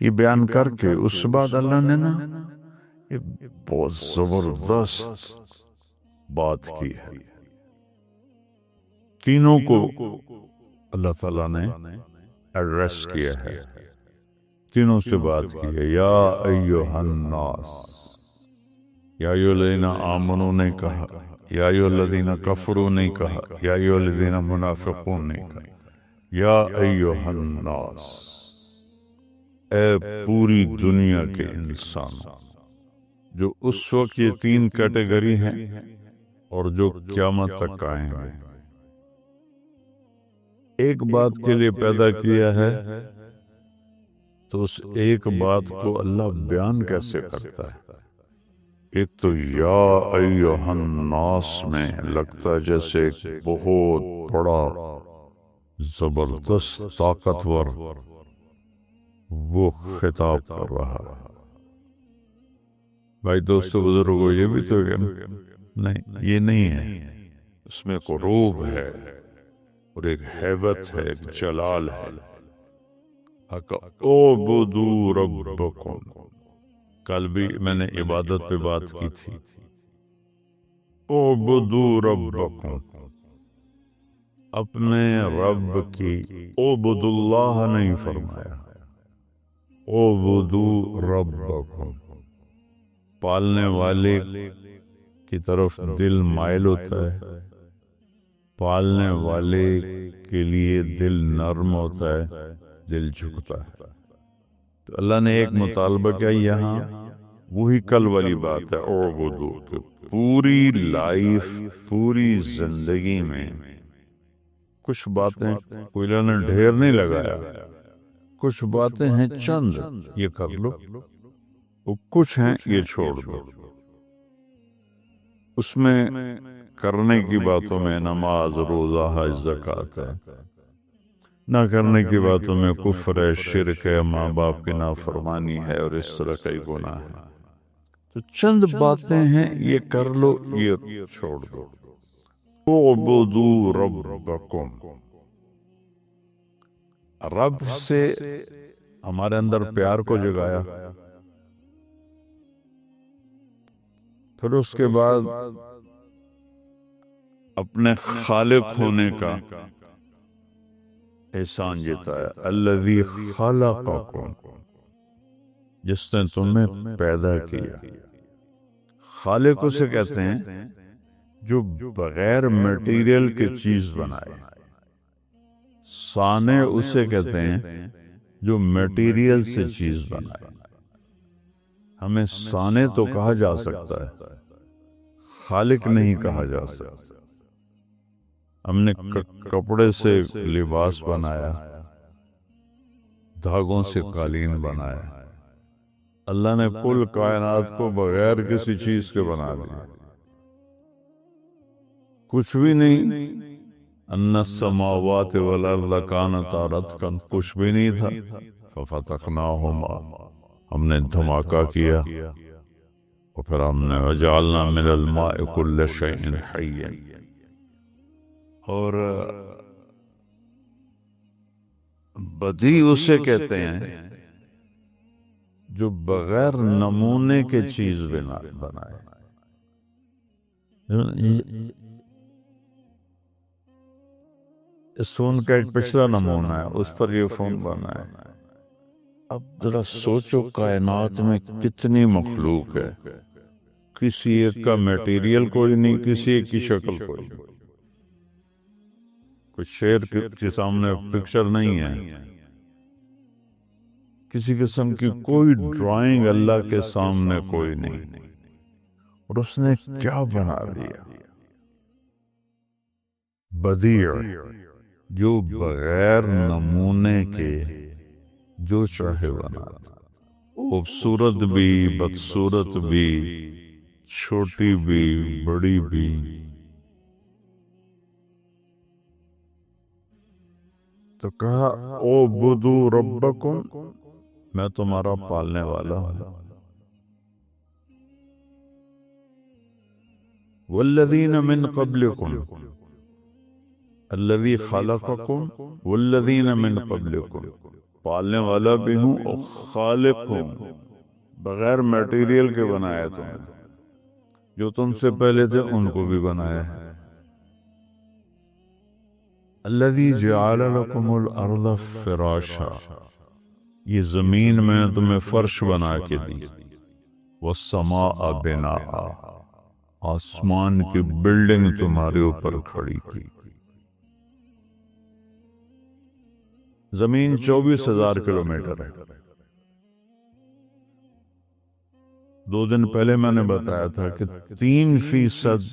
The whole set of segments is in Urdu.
یہ بیان کر کے اس کے بعد اللہ نے نا یہ بہت زبردست بات کی ہے. تینوں کو اللہ تعالیٰ نے ایڈریس کیا ہے، تینوں سے بات کی ہے. یا ایہا الناس، یا ایہا الذین آمنوا نہیں کہا، یا ایہا الذین کفروا نہیں کہا، یا ایہا الذین منافقون نہیں کہا، یا ایہا الناس، اے پوری دنیا کے انسانوں، جو اس وقت یہ تین کیٹیگری ہیں اور جو قیامت تک آئیں گے. ایک بات کے لیے پیدا کیا ہے تو اس ایک بات کو اللہ بیان کیسے کرتا ہے؟ ایک تو یا ایہا الناس میں لگتا ہے جیسے ایک بہت بڑا زبردست طاقتور وہ خطاب کر رہا ہے. بھائی دوستو بزرگو، یہ بھی تو نہیں، یہ نہیں ہے. اس میں ایک روب ہے اور ایک ہیبت ہے، ایک جلال ہے. اعبدوا ربکم، کل بھی میں نے عبادت پہ بات کی تھی. اعبدوا ربکم، اپنے رب کی. اعبد اللہ نہیں فرمایا، اعبدوا ربکم. پالنے والے کی طرف دل مائل ہوتا ہے، پالنے والے کے لیے دل نرم ہوتا ہے، دل جھکتا ہے. تو اللہ نے ایک مطالبہ کیا یہاں، وہی کل والی بات ہے اعبدو، کہ پوری لائف، پوری زندگی میں کچھ باتیں کوئی اللہ نے ڈھیر نہیں لگایا، کچھ باتیں ہیں چند، یہ کر لو، وہ کچھ ہیں یہ چھوڑ دو. اس میں کرنے کی باتوں میں نماز، روزہ، حج، زکوٰۃ ہے. نہ کرنے کی باتوں میں کفر ہے، شرک ہے، ماں باپ کی نافرمانی ہے اور اس طرح کئی گناہ ہیں. تو چند باتیں ہیں یہ کر لو، یہ چھوڑ دو. اعبدوا ربکم. رب سے ہمارے اندر پیار کو جگایا، پھر اس کے بعد اپنے خالق ہونے کا احسان جتایا. الذی خلقکم، جس نے تمہیں پیدا کیا. خالق اسے کہتے ہیں جو بغیر میٹیریل کے چیز بنائے. صانع اسے کہتے ہیں جو میٹیریل سے چیز بنائے. ہمیں صانع تو کہا جا سکتا ہے، خالق نہیں کہا جا سکتا. ہم نے کپڑے سے لباس بنایا، دھاگوں سے قالین بنایا. اللہ نے کل کائنات کو بغیر کسی چیز کے بنا دیا، کچھ بھی نہیں. ان السماوات والارض کانتا رتقا، کچھ بھی نہیں تھا. ففتقناہما، ہم نے دھماکہ کیا، اور پھر ہم نے وجعلنا من الماء کل شیء حی. اور بدی اسے کہتے ہیں جو بغیر نمونے کے چیز بنائے. اس فون کا ایک پچھلا نمونہ ہے، اس پر یہ فون بنا ہے. اب ذرا سوچو کائنات میں کتنی مخلوق ہے، کسی ایک کا میٹیریل کوئی نہیں، کسی ایک کی شکل کوئی نہیں. کوئی شیر کے سامنے پکچر نہیں ہے، کسی قسم کی کوئی ڈرائنگ اللہ کے سامنے کوئی نہیں. اور اس نے کیا بنا دیا، بدیع، جو بغیر نمونے کے جو چاہے بنا دیا. خوبصورت بھی، بدصورت بھی، چھوٹی بھی، بڑی بھی. تو کہا اعبدوا ربکم، میں تمہارا پالنے والا ہوں. والذین من قبلکم، الذی خلقکم والذین من قبلکم، پالنے والا بھی ہوں اور خالق ہوں، بغیر میٹیریل کے بنایا تمہیں، جو تم سے پہلے تھے ان کو بھی بنایا ہے۔ الذی جعل لکم الارض فراشا، یہ زمین میں نے تمہیں فرش بنا کے دی، والسماء بناء، آسمان کی بلڈنگ تمہارے اوپر کھڑی تھی۔ زمین 24,000 کلومیٹر ہے۔ 2 دن پہلے میں نے بتایا تھا کہ 3%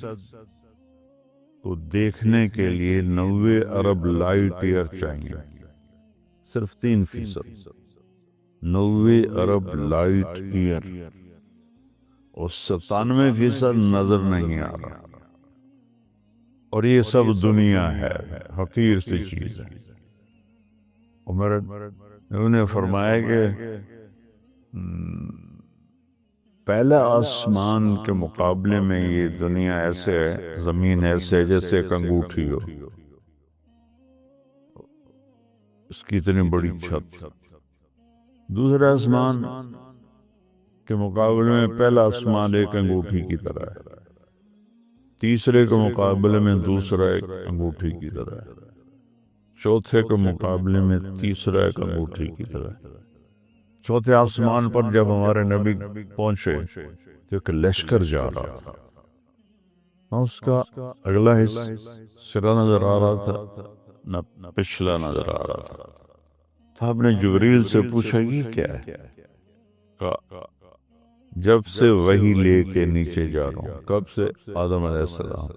کو دیکھنے کے لیے 90 ارب لائٹ ایئر چاہیے، صرف 3%، 90 ارب لائٹ ایئر، اور 97% نظر نہیں آ رہا، اور یہ سب دنیا ہے، حقیر سی چیز ہے۔ اور انہوں نے فرمایا کہ پہلا آسمان کے مقابلے میں یہ دنیا ایسے ہے، زمین ایسے ہے جیسے ایک انگوٹھی ہو، اس کی اتنی بڑی چھت۔ دوسرا آسمان کے مقابلے میں پہلا آسمان ایک انگوٹھی کی طرح ہے، تیسرے کے مقابلے میں دوسرا ایک انگوٹھی کی طرح ہے، چوتھے کے مقابلے میں تیسرا ایک انگوٹھی کی طرح ہے۔ چوتھے آسمان پر جب ہمارے نبی پہنچے تو ایک لشکر جا رہا تھا، نہ اس کا اگلا سرا نظر آ رہا تھا نہ پچھلا نظر آ رہا تھا۔ تو آپ نے جبریل سے پوچھا یہ کیا ہے؟ کہا جب سے وحی لے کے نیچے جا رہا ہوں۔ کب سے؟ آدم علیہ السلام،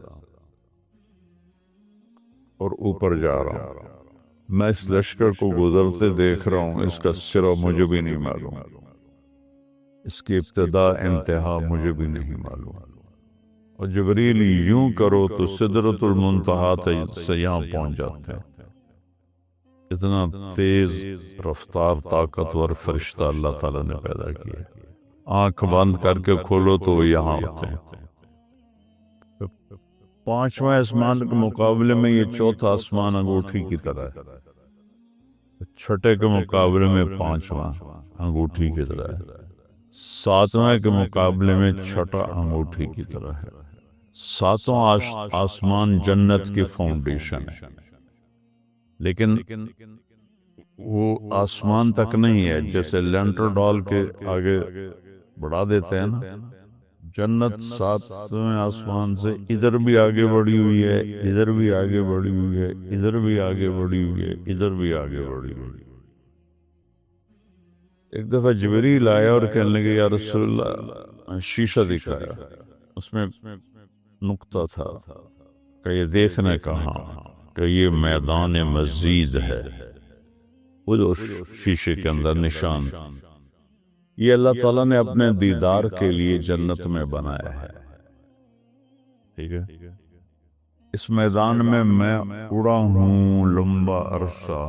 اور اوپر جا رہا ہوں۔ میں اس لشکر کو گزرتے دیکھ رہا ہوں، اس کا سرا مجھے بھی نہیں معلوم، اس کی ابتدا انتہا مجھے بھی نہیں معلوم۔ اور جبریل یوں کرو تو سدرۃ المنتہا سے یہاں پہنچ جاتے ہیں۔ اتنا تیز رفتار طاقتور فرشتہ اللہ تعالیٰ نے پیدا کیا، آنکھ بند کر کے کھولو تو وہ یہاں ہوتے ہیں۔ 5واں آسمان کے مقابلے میں یہ چوتھا آسمان انگوٹھی کی طرح ہے، چھٹے کے مقابلے میں 5واں انگوٹھی کی طرح ہے، 7واں کے مقابلے میں چھٹا انگوٹھی کی طرح ہے۔ 7واں آسمان جنت کی فاؤنڈیشن ہے، لیکن وہ آسمان تک نہیں ہے، جیسے لینٹر ڈال کے آگے بڑھا دیتے ہیں نا۔ جنت 7ویں آسمان سے ادھر بھی آگے بڑھی ہوئی ہے، ادھر بھی آگے بڑھی ہوئی ہے، ادھر بھی آگے بڑھی ہوئی ہے، ادھر بھی آگے بڑھی ہوئی ہے۔ ایک دفعہ جبریل آیا اور کہنے لگے یا رسول اللہ، شیشہ دکھایا، اس میں نقطہ تھا کہ یہ دیکھنا کہاں، کہ یہ میدان مزید ہے، وہ شیشے کے اندر نشان تھا۔ یہ اللہ تعالیٰ نے اپنے دیدار کے لیے جنت میں بنایا ہے، ٹھیک ہے۔ اس میدان میں اڑا ہوں لمبا عرصہ،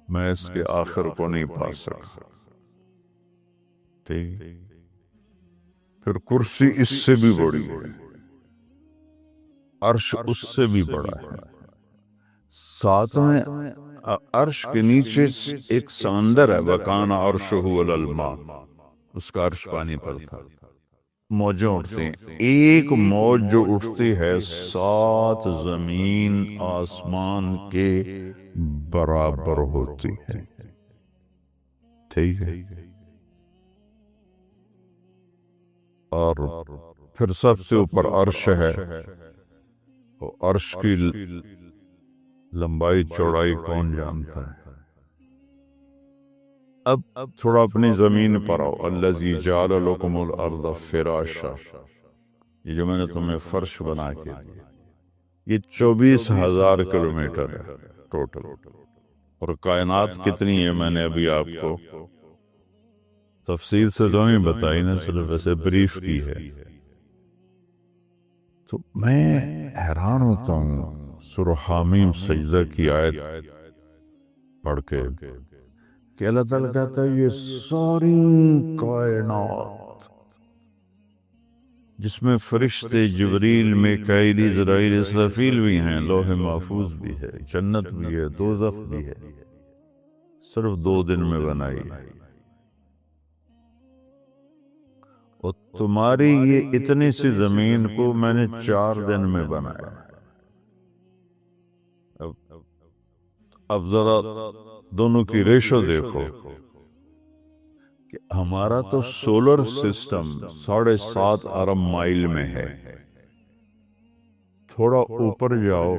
میں اس کے آخر کو نہیں پا سکا، ٹھیک۔ پھر کرسی اس سے بھی بڑی ہے، عرش اس سے بھی بڑا ہے۔ 7ویں عرش کے نیچے ایک سمندر ہے، وَكَانَ عَرْشُهُ عَلَى الْمَاءِ، اس کا عرش پانی پر تھا۔ موجیں اٹھتی ہیں، ایک موج جو اٹھتی ہے 7 زمین آسمان کے برابر ہوتی ہے، ٹھیک ہے۔ اور پھر سب سے اوپر عرش ہے، عرش کی لمبائی چوڑائی کون جانتا ہے۔ اب تھوڑا اپنی زمین پر آؤ، الذی جعل لکم الارض فراشا، یہ جو میں نے تمہیں فرش بنا کے دیا، یہ 24,000 کلومیٹر ہے ٹوٹل۔ اور کائنات کتنی ہے میں نے ابھی آپ کو تفصیل سے تو نہیں بتائی نا، صرف ایسے بریف کی ہے۔ تو میں حیران ہوتا ہوں سورہ حامیم سجدہ کی آیت پڑھ کے کہ اللہ تعالیٰ کہتا ہے یہ ساری کائنات، جس میں فرشتے جبریل، میکائیل، عزرائیل، اسرافیل بھی ہیں، لوح محفوظ بھی ہے، جنت بھی ہے، دوزخ بھی ہے، صرف 2 دن میں بنائی ہے، اور تمہاری یہ اتنی سی زمین کو میں نے 4 دن میں بنایا۔ اب ذرا دونوں کی ریشو دیکھو کہ ہمارا تو سولر سسٹم 7.5 ارب مائل میں ہے، تھوڑا اوپر جاؤ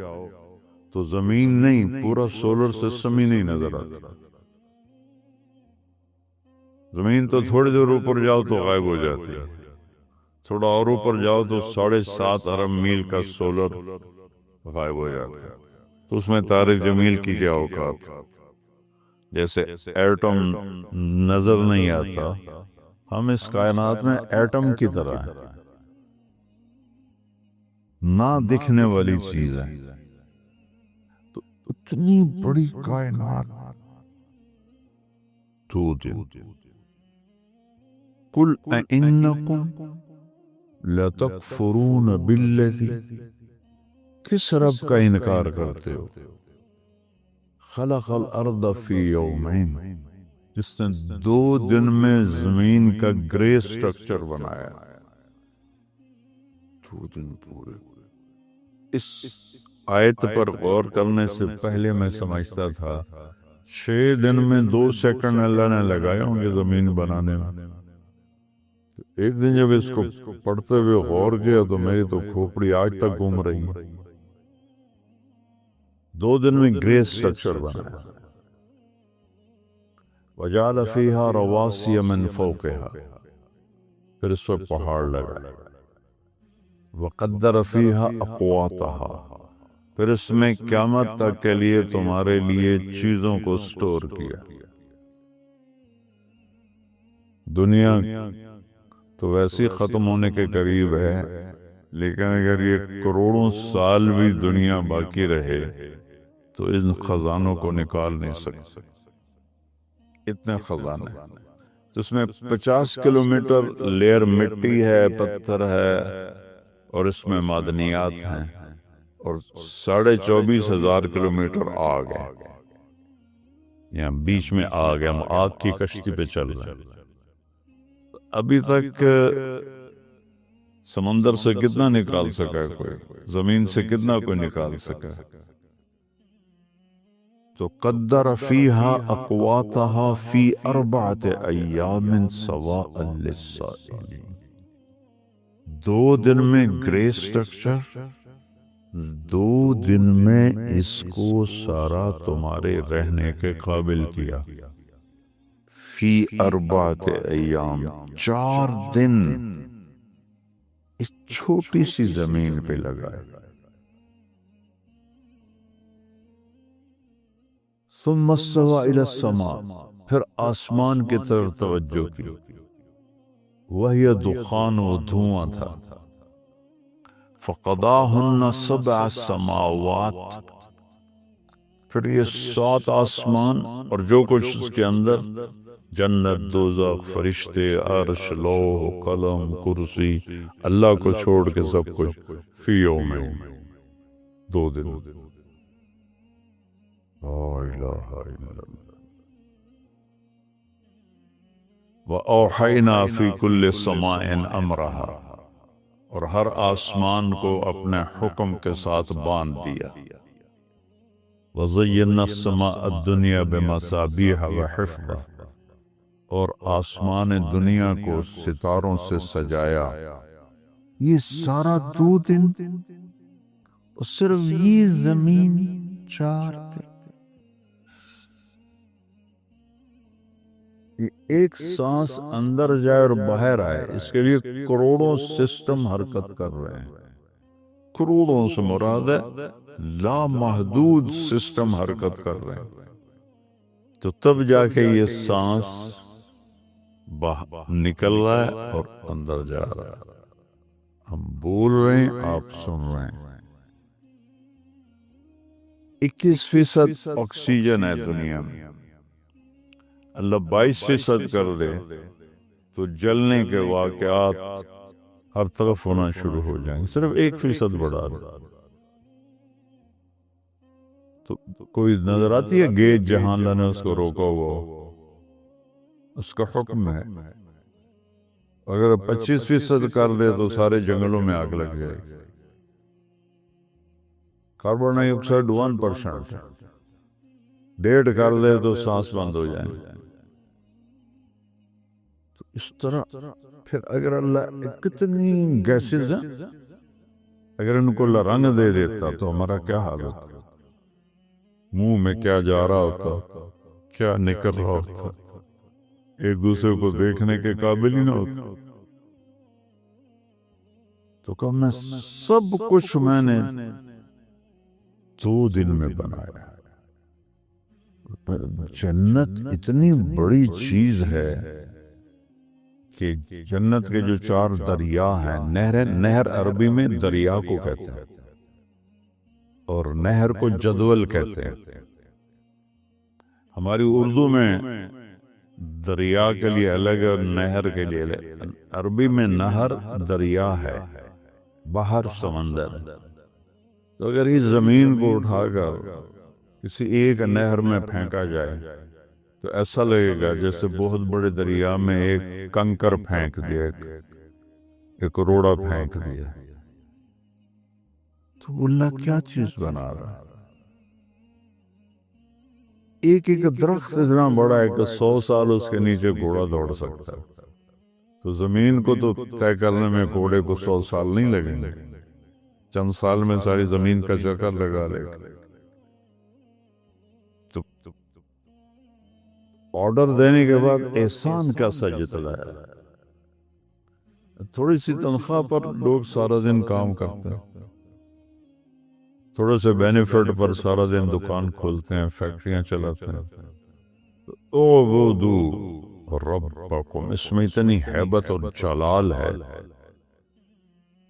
تو زمین نہیں، پورا سولر سسٹم ہی نہیں نظر آتا۔ زمین تو تھوڑی دور اوپر جاؤ تو غائب ہو جاتی ہے، تھوڑا اور اوپر جاؤ تو 7.5 ارب میل کا سولر غائب ہو جاتا ہے۔ تو اس میں طارق جمیل کی کیا اوقات؟ جیسے ایٹم نظر نہیں آتا، ہم اس کائنات میں ایٹم کی طرح ہیں، نہ دکھنے والی چیز ہے۔ تو اتنی بڑی کائنات 2 دن۔ قل اَإِنَّكُمْ لَتَكْفُرُونَ بِالَّذِي، کس رب کا انکار کرتے ہو؟ خلق الارض فی یومین، جس نے 2 دن میں زمین کا گرے سٹرکچر بنایا۔ 2 دن پورے۔ اس آیت پر غور کرنے سے پہلے میں سمجھتا تھا 6 دن میں 2 سیکنڈ اللہ نے لگائے ہوں گے زمین بنانے میں۔ ایک دن جب اس کو پڑھتے ہوئے غور کیا تو میری تو کھوپڑی آج تک گھوم رہی ہے۔ 2 دن میں گرے سٹرکچر بنایا۔ وَجَعَلَ فِيهَا رَوَاسِيَ مِن فَوْقِهَا، پھر اس پر پہاڑ لگا۔ وَقَدَّرَ فِيهَا أَقْوَاتَهَا، پھر اس میں قیامت تک کے لیے تمہارے لیے چیزوں کو سٹور کیا۔ دنیا تو ویسے ختم ہونے کے قریب ہے، لیکن اگر یہ کروڑوں سال بھی دنیا باقی رہے تو ان خزانوں کو نکال نہیں سکتے، اتنے خزانے۔ اس میں 50 کلومیٹر لیئر مٹی ہے، پتھر ہے، اور اس میں معدنیات ہیں، اور 24,500 کلومیٹر آگ ہے۔ یہاں بیچ میں آگ ہے، ہم آگ کی کشتی پہ چل رہے ہیں۔ ابھی تک سمندر سے کتنا نکال سکا ہے کوئی؟ زمین سے کتنا کوئی نکال سکا ہے؟ تو قدر فیہا اقواتہا فی 4 ایام سواء للسائلین، 2 دن میں گرے سٹرکچر، 2 دن میں اس کو سارا تمہارے رہنے کے قابل کیا۔ فی 4 ایام، 4 دن اس چھوٹی سی زمین پہ لگائے۔ ثم استوى الى السماء، پھر آسمان کی طرف توجہ کی، وہی دخان و دھواں تھا۔ فقضاهن 7 سماوات، پھر یہ 7 آسمان اور جو کچھ اس کے اندر، جنت، دوزخ، فرشتے، عرش، لوح، قلم، کرسی، اللہ کو چھوڑ کے سب کچھ، فی یومین، 2 دن۔ لا الہ الا اللہ۔ وَأَوْحَيْنَا فِي كُلِّ سَمَاءٍ أَمْرَهَا، اور ہر آسمان کو اپنے حکم کے ساتھ باندھ دیا۔ وَزَيَّنَّا السَّمَاءَ الدُّنْيَا بِمَصَابِيحَ وَحِفْظًا، اور آسمان دنیا کو ستاروں سے سجایا۔ یہ سارا 2 دن، اور صرف یہ زمین 4 دن۔ یہ ایک سانس اندر جائے اور باہر آئے، اس کے لیے کروڑوں سسٹم حرکت کر رہے ہیں۔ کروڑوں سے مراد ہے لامحدود سسٹم حرکت کر رہے ہیں، تو تب جا کے یہ سانس نکل رہا ہے اور اندر جا رہا ہے۔ ہم بول رہے ہیں، آپ سن رہے ہیں۔ 21% آکسیجن ہے دنیا میں، اللہ 22% کر دے تو جلنے کے واقعات ہر طرف ہونا شروع ہو جائیں گے۔ صرف 1% بڑھا دے تو کوئی نظر آتی ہے گیج جہاں اللہ نے اس کو روکا ہوا، اس کا حکم ہے اگر 25% کر دے تو سارے جنگلوں میں آگ لگ جائے گی۔ کاربن ڈائی آکسائڈ 1%، 1.5 کر دے تو سانس بند ہو جائیں۔ تو اس طرح پھر اگر اللہ کتنی گیسز ہیں، اگر ان کو اللہ رنگ دے دیتا تو ہمارا کیا حال ہوتا، منہ میں کیا جا رہا ہوتا، کیا نکل رہا ہوتا، ایک دوسرے کو دیکھنے کے قابل ہی نہ ہوتا۔ تو کہا میں سب کچھ میں نے 2 دن میں بنایا۔ جنت اتنی بڑی چیز ہے کہ جنت کے جو 4 دریا ہیں، نہر عربی میں دریا کو کہتے ہیں اور نہر کو جدول کہتے ہیں۔ ہماری اردو میں دریا کے لیے الگ اور نہر کے لیے الگ۔ عربی میں نہر دریا ہے، بحر سمندر ہے۔ تو اگر اس زمین کو اٹھا کر کسی ایک نہر میں پھینکا جائے تو ایسا لگے گا جیسے بہت بڑے دریا میں ایک کنکر پھینک دیا، ایک روڑا پھینک دیا۔ تو اللہ کیا چیز بنا رہا ہے؟ ایک درخت اتنا بڑا ہے کہ 100 سال اس کے نیچے گھوڑا دوڑ سکتا ہے، تو زمین کو تو طے کرنے میں گھوڑے کو 100 سال نہیں لگیں گے، چند سال میں ساری زمین کا چکر لگا لے گا۔ تو آرڈر دینے کے بعد احسان کیسا جتلایا۔ تھوڑی سی تنخواہ پر لوگ سارا دن کام کرتے ہیں، تھوڑے سے بینیفٹ پر سارا دن دکان کھولتے ہیں، فیکٹریاں چلاتے ہیں۔ اعبدوا ربکم، اس میں اتنی ہیبت اور جلال ہے۔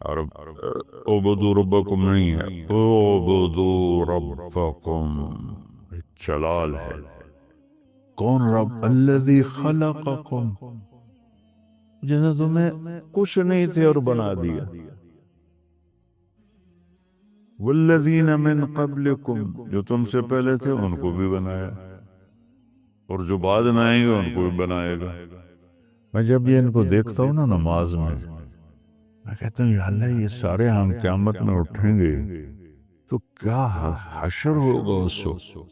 اور اعبدوا ربکم نہیں ہے، اعبدوا ربکم، جلال ہے۔ کون رب؟ الذی خلقکم، جس نے تمہیں کچھ نہیں تھے اور بنا دیا۔ والذین من قبلکم، جو تم سے پہلے تھے ان کو بھی بنایا، اور جو بعد میں آئیں گے ان کو بھی بنائے گا۔ میں جب یہ ان کو دیکھتا ہوں نا نماز میں کہتا ہوں یا اللہ یہ سارے ہم قیامت میں اٹھیں گے تو کیا حشر ہوگا اس وقت،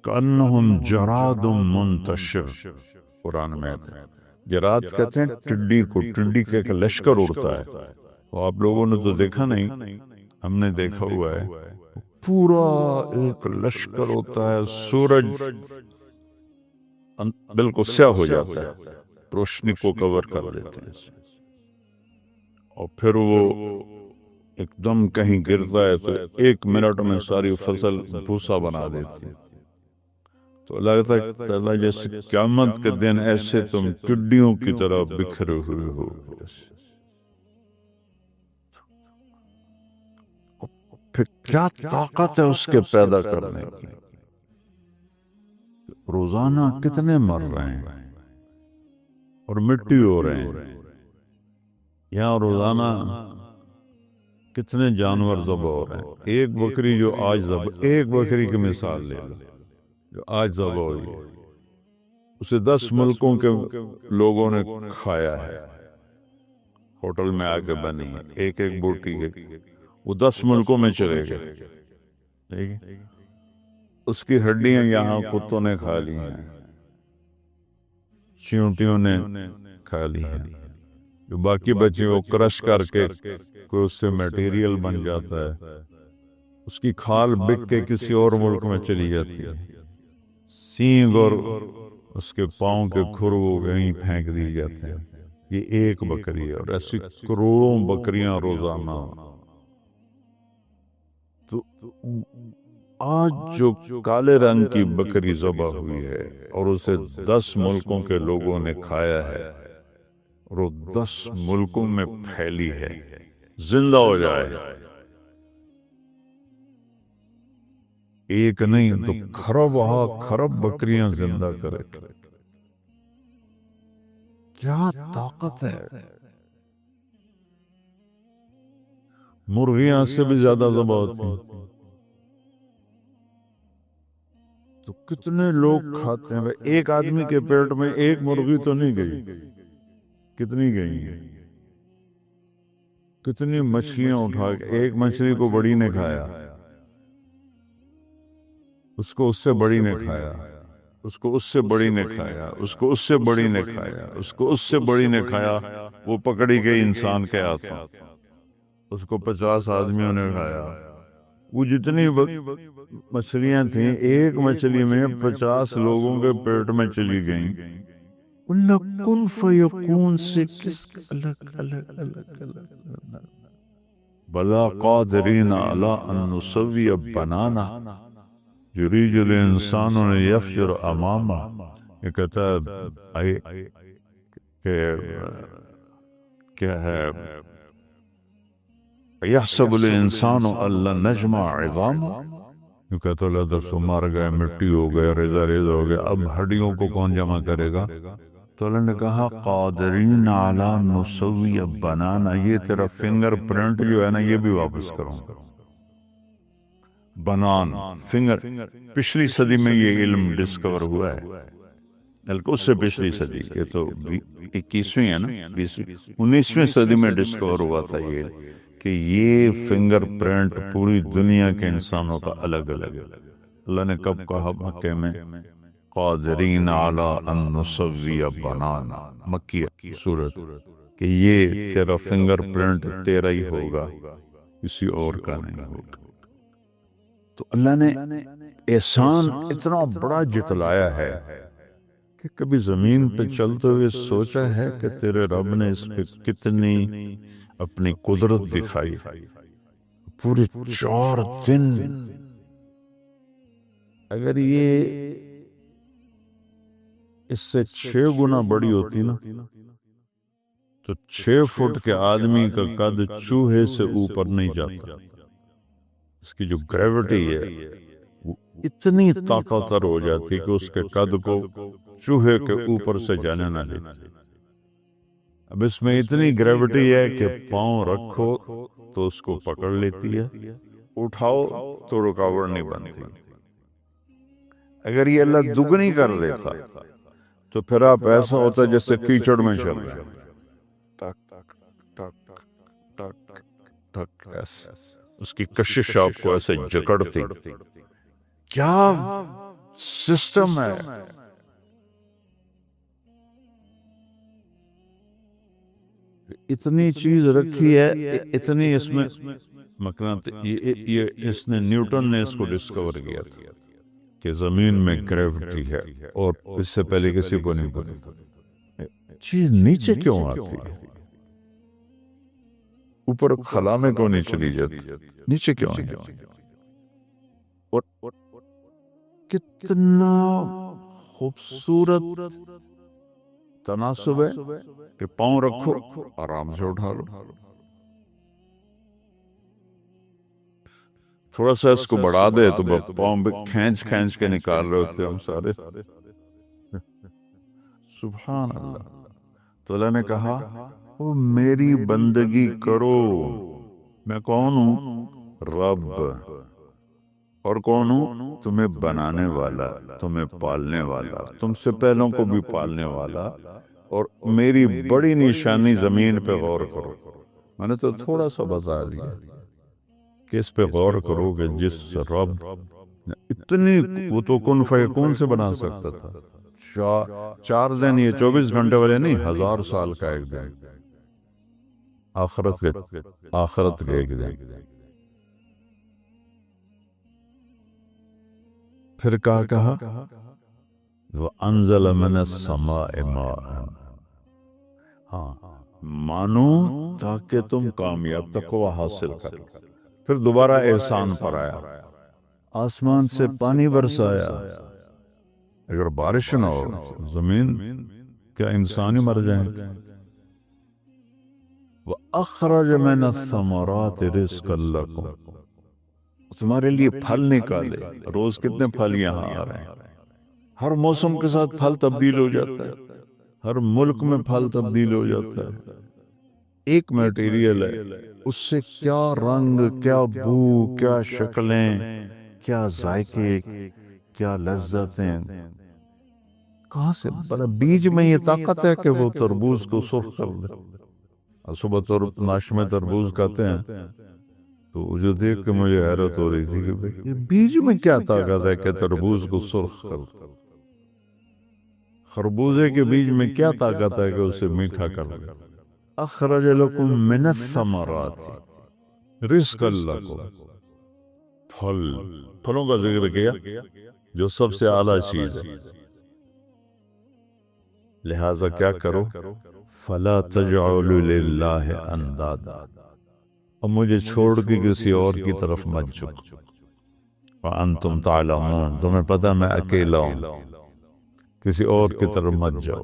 کأنہم جراد منتشر۔ قرآن میں ہے جراد کہتے ہیں ٹڈی کو، ٹڈی کے ایک لشکر اڑتا ہے، وہ آپ لوگوں نے تو دیکھا نہیں، ہم نے دیکھا ہوا ہے، پورا ایک لشکر ہوتا ہے، سورج بالکل سیاہ ہو جاتا ہے، روشنی کو کور کر دیتے ہیں، اور پھر وہ ایک دم کہیں گرتا ہے تو 1 منٹ میں ساری فصل بھوسا بنا دیتی ہے۔ تو اللہ تعالیٰ جیسے قیامت کے دن ایسے تم ٹڈیوں کی طرح بکھرے ہوئے ہو، پھر کیا طاقت ہے اس کے پیدا کرنے کی۔ روزانہ کتنے مر رہے ہیں اور مٹی ہو رہے ہیں، یہاں روزانہ کتنے جانور ذبح ہو رہے ہیں۔ ایک بکری جو آج ذبح، ایک بکری کی مثال لے لو جو آج ذبح ہوئی، اسے 10 ملکوں کے لوگوں نے کھایا ہے، ہوٹل میں آ کے بنی ہے، ایک ایک بوٹی کے، وہ 10 ملکوں میں چلے گئے۔ اس کی ہڈیاں یہاں کتوں نے کھا لی ہیں، چیونٹیوں نے کھا لی ہیں، جو باقی بچی وہ کرش کر کے کوئی اس سے میٹیریل بن جاتا ہے، اس کی کھال بک کے کسی اور ملک میں چلی جاتی ہے، سینگ اور اس کے پاؤں کے کھر وہ وہیں پھینک دی جاتے ہیں۔ یہ ایک بکری ہے، اور ایسی کروڑوں بکریاں روزانہ۔ تو آج جو کالے رنگ کی بکری ذبح ہوئی ہے اور اسے 10 ملکوں کے لوگوں نے کھایا ہے، اور وہ 10 ملکوں میں پھیلی ہے، زندہ ہو جائے، ایک نہیں تو کھرب بکریاں زندہ کرے، کیا طاقت ہے۔ مرغیاں سے بھی زیادہ ذبح ہوتی ہیں، تو کتنے لوگ کھاتے ہیں؟ ایک آدمی کے پیٹ میں ایک مرغی تو نہیں گئی، کتنی گئی ہیں؟ کتنی مچھلیاں اٹھا کے، ایک مچھلی کو بڑی نے کھایا، اس کو اس سے بڑی نے کھایا، اس کو اس سے بڑی نے کھایا، اس کو اس سے بڑی نے کھایا، اس کو اس سے بڑی نے کھایا، وہ پکڑی گئی انسان کے ہاتھوں، اس کو 50 آدمیوں نے کھایا۔ وہ جتنی مچھلیاں تھیں، ایک مچھلی میں 50 لوگوں کے پیٹ میں چلی گئیں۔ اللہ کن فیکون سے کس الگ الگ الگ الگ بلا قادرین علی ان نسوی بنانا یرید الانسان ان یفجر امامہ۔ یہ کہتا ہے کہ کیا ہے، یحسب الانسان ان لن نجمع عظامہ، یہ کہتا ہے اللہ تو مر گئے، مٹی ہو گئے، ریزہ ریزہ ہو گیا، اب ہڈیوں کو کون جمع کرے گا؟ تو اللہ نے کہا قادرین علی نسوی بنانا، یہ تیرا فنگر پرنٹ جو ہے نا یہ بھی واپس کروں گا۔ بنان فنگر، پچھلی صدی میں یہ علم ڈسکور ہوا ہے، بلکہ اس سے پچھلی صدی، یہ تو 21ویں ہے نا، 19ویں صدی میں ڈسکور ہوا تھا یہ کہ یہ فنگر پرنٹ پوری دنیا کے انسانوں کا الگ الگ ہے۔ اللہ نے کب کہا؟ مکے میں، قادرین علی ان نسوی بنانا، مکی سورت، کہ یہ تیرا فنگر پرنٹ تیرا ہی ہوگا، کسی اور کا نہیں ہوگا۔ تو اللہ نے احسان اتنا بڑا جتلایا ہے کہ کبھی زمین پہ چلتے ہوئے سوچا ہے کہ تیرے رب نے اس پہ کتنی اپنی قدرت دکھائی؟ پورے 4 دن اگر یہ اس سے 6 گنا بڑی ہوتی نا تو 6 فٹ کے آدمی کا قد چوہے سے اوپر نہیں جاتا۔ اس کی جو گریوٹی ہے وہ اتنی طاقتور ہو جاتی کہ اس کے قد کو چوہے کے اوپر سے جانے نہ دیتی۔ اب اس میں اتنی گریوٹی ہے کہ پاؤں رکھو تو اس کو پکڑ لیتی ہے، اٹھاؤ تو رکاوٹ نہیں بنتی۔ اگر یہ اللہ دگنی کر دیتا تو پھر آپ ایسا ہوتا جیسے کیچڑ میں چل رہے ہیں، ٹک ٹک ٹک ٹک، اس کی کشش آپ کو ایسے جکڑتی۔ کیا سسٹم ہے! اتنی چیز رکھی ہے، اتنی اس میں یہ اس نے نیوٹن نے اس کو ڈسکور کیا تھا کہ زمین میں گریوٹی ہے، اور اس سے پہلے کسی کو نہیں پتا تھا۔ چیز نیچے کیوں آتی ہے؟ اوپر خلا میں کیوں نہیں چلی جاتی؟ نیچے کیوں آتی؟ اور کتنا خوبصورت تناسب ہے کہ پاؤں رکھو آرام سے اٹھا لو۔ تھوڑا سا اس کو بڑھا دے تو پاؤں پہ کھینچ کھینچ کے نکال رہے ہوتے ہم سارے۔ سبحان اللہ۔ تو اللہ نے کہا وہ میری بندگی کرو، میں کون ہوں؟ رب۔ اور کون ہوں؟ تمہیں بنانے والا، تمہیں پالنے والا، تم سے پہلوں کو بھی پالنے والا۔ اور میری بڑی نشانی زمین پہ غور کرو۔ میں نے تو تھوڑا سا بتا دیا کہ اس پہ غور کرو کہ جس رب اتنی، وہ تو کن فیکون سے بنا سکتا تھا۔ 4 دن، یہ 24 گھنٹے والے نہیں، 1000 سال کا ایک دن، آخرت کے ایک دن۔ پھر کہا وَأَنزَلَ مِنَ السَّمَاءِ مَاءً، ہاں مانو تاکہ تم کامیاب تقوی حاصل کرو۔ پھر دوبارہ احسان پر آیا، آسمان سے پانی برسایا۔ اگر بارش نہ ہو زمین، کیا انسان ہی مر جائیں گے؟ وَأَخْرَجَ مِنَ الثَّمَرَاتِ رِزْقًا لَكُمْ، تمہارے لیے پھل نکالے۔ روز کتنے پھل یہاں آ رہے ہیں، ہر موسم کے ساتھ پھل تبدیل ہو جاتا ہے، ہر ملک میں پھل تبدیل ہو جاتا ہے۔ ایک میٹیریل ہے، اس سے کیا رنگ، کیا بو، کیا شکلیں، کیا ذائقے، کیا لذتیں، کہاں سے بڑا بیج میں یہ طاقت ہے کہ وہ تربوز کو سرخ کر دے۔ صبح ناشتے میں تربوز کھاتے ہیں تو مجھے دیکھ کے مجھے حیرت ہو رہی تھی کہ یہ بیج میں کیا طاقت ہے کہ تربوز کو سرخ کر دے، خربوزے کے بیج میں کیا طاقت ہے کہ اسے میٹھا کر دے۔ اخرج لکم من الثمرات رزقا لکم، پھلوں کا ذکر کیا جو سب سے اعلیٰ چیز ہے، لہذا کیا کرو، فلا تجعلوا للہ اندادا، اور مجھے چھوڑ کے کسی اور کی طرف مت جھکو، وانتم تعلمون، تمہیں پتہ میں اکیلا ہوں، کسی اور کی طرف مت جاؤ۔